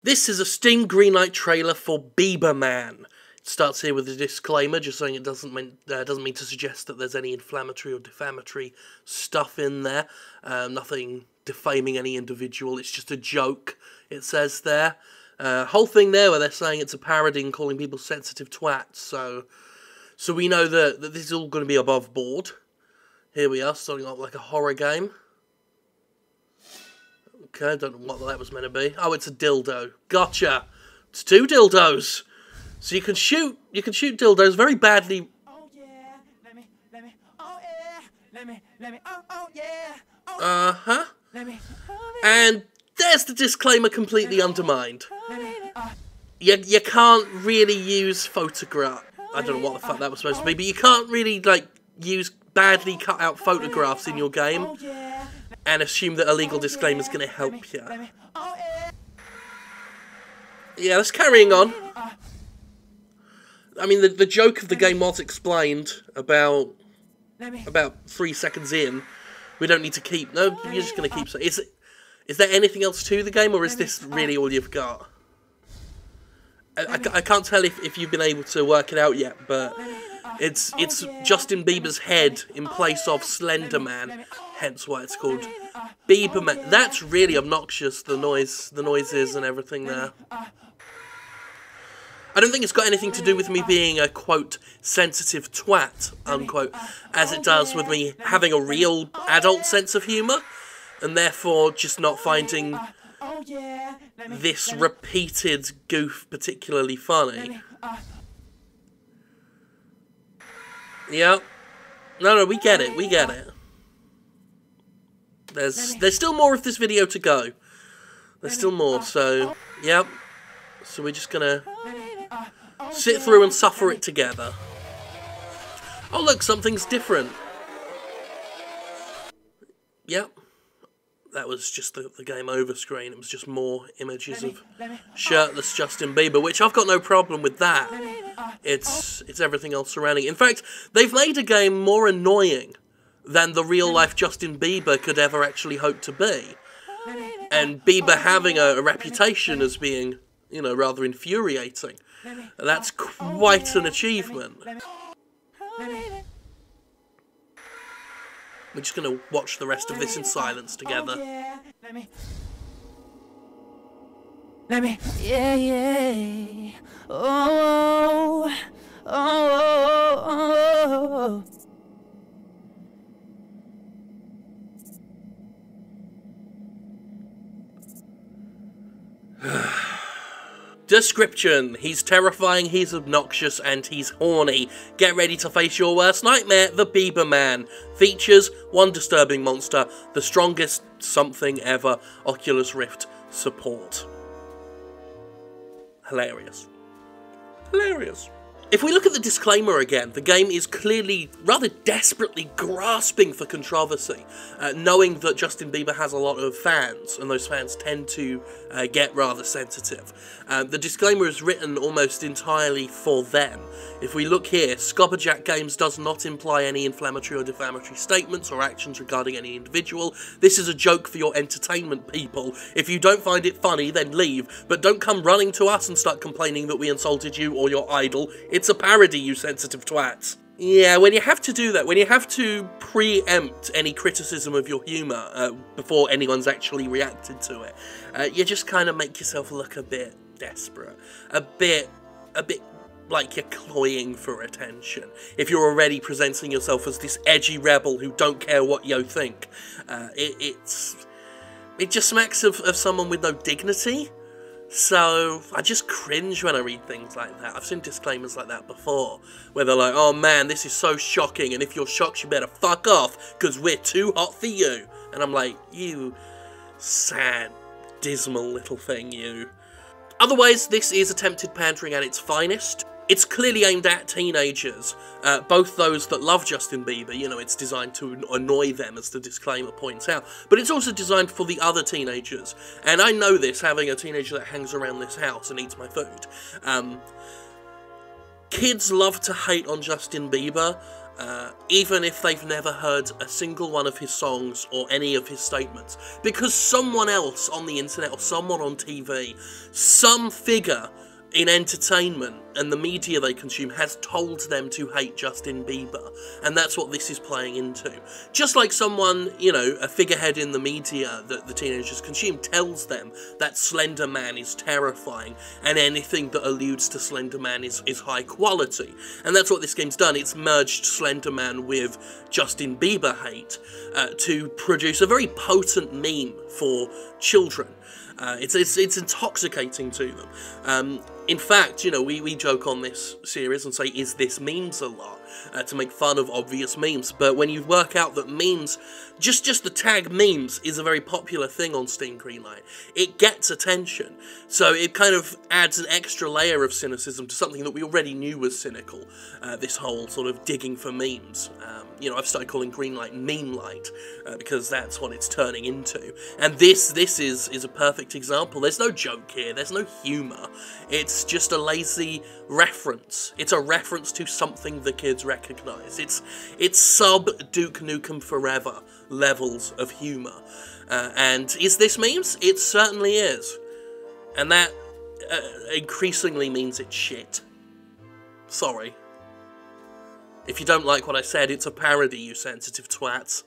This is a Steam Greenlight trailer for BIEBERMAN. It starts here with a disclaimer, just saying it doesn't mean to suggest that there's any inflammatory or defamatory stuff in there. Nothing defaming any individual. It's just a joke. It says there. Whole thing there where they're saying it's a parody and calling people sensitive twats. So we know that this is all going to be above board. Here we are, starting off like a horror game. Okay, I don't know what that was meant to be. Oh, it's a dildo. Gotcha. It's two dildos. So you can shoot dildos very badly. Oh yeah, let me, oh yeah, let me, oh yeah. Uh-huh. Let me, and there's the disclaimer completely undermined. You can't really use photograph. I don't know what the fuck that was supposed to be, but you can't really, like, use badly cut out photographs in your game and assume that a legal disclaimer is going to help you. Yeah, that's carrying on. I mean, the joke of the game was explained about 3 seconds in. We don't need to keep... No, you're just going to keep... Is there anything else to the game, or is this really all you've got? I can't tell if you've been able to work it out yet, but it's Justin Bieber's head in place of Slender Man, hence why it's called BIEBERMAN. That's really obnoxious, the noises and everything there. I don't think it's got anything to do with me being a, quote, sensitive twat, unquote, as it does with me having a real adult sense of humour, and therefore just not finding this repeated goof particularly funny. Yeah. No, we get it, There's still more of this video to go. There's still more, so, yep. So we're just gonna sit through and suffer it together. Oh look, something's different. Yep. That was just the game over screen. It was just more images of shirtless Justin Bieber, which I've got no problem with that. It's everything else surrounding it. In fact, they've made a game more annoying than the real-life Justin Bieber could ever actually hope to be. And Bieber having a reputation as being, you know, rather infuriating. That's quite an achievement. We're just going to watch the rest of this in silence together. Let me, yeah. Oh, oh, oh, oh. Description: he's terrifying, he's obnoxious, and he's horny. Get ready to face your worst nightmare, the BIEBERMAN. Features: one disturbing monster, the strongest something ever, Oculus Rift support. Hilarious. Hilarious. If we look at the disclaimer again, the game is clearly, rather desperately grasping for controversy, knowing that Justin Bieber has a lot of fans, and those fans tend to get rather sensitive. The disclaimer is written almost entirely for them. If we look here, Scobberjack Games does not imply any inflammatory or defamatory statements or actions regarding any individual. This is a joke for your entertainment, people. If you don't find it funny, then leave, but don't come running to us and start complaining that we insulted you or your idol. It's a parody, you sensitive twats. Yeah, when you have to do that, when you have to preempt any criticism of your humour before anyone's actually reacted to it, you just kind of make yourself look a bit desperate. A bit like you're cloying for attention. If you're already presenting yourself as this edgy rebel who don't care what you think, it just smacks of someone with no dignity. So, I just cringe when I read things like that. I've seen disclaimers like that before, where they're like, oh man, this is so shocking, and if you're shocked, you better fuck off, because we're too hot for you. And I'm like, you sad, dismal little thing, you. Otherwise, this is attempted pandering at its finest. It's clearly aimed at teenagers, both those that love Justin Bieber, you know, it's designed to annoy them, as the disclaimer points out, but it's also designed for the other teenagers, and I know this, having a teenager that hangs around this house and eats my food. Kids love to hate on Justin Bieber, even if they've never heard a single one of his songs or any of his statements, because someone else on the internet or someone on TV, some figure in entertainment and the media they consume has told them to hate Justin Bieber, and that's what this is playing into. Just like someone, you know, a figurehead in the media that the teenagers consume tells them that Slender Man is terrifying, and anything that alludes to Slender Man is high quality. And that's what this game's done. It's merged Slender Man with Justin Bieber hate to produce a very potent meme for children. It's intoxicating to them. In fact, you know, we joke on this series and say, is this memes a lot? To make fun of obvious memes. But when you work out that memes, just the tag memes is a very popular thing on Steam Greenlight, it gets attention. So it kind of adds an extra layer of cynicism to something that we already knew was cynical. This whole sort of digging for memes. You know, I've started calling Greenlight Meme Light, because that's what it's turning into. And this is a perfect example. There's no joke here, there's no humour. It's just a lazy reference. It's a reference to something the kids recognise. It's sub Duke Nukem Forever levels of humour. And is this memes? It certainly is. And that increasingly means it's shit. Sorry. If you don't like what I said, it's a parody, you sensitive twats.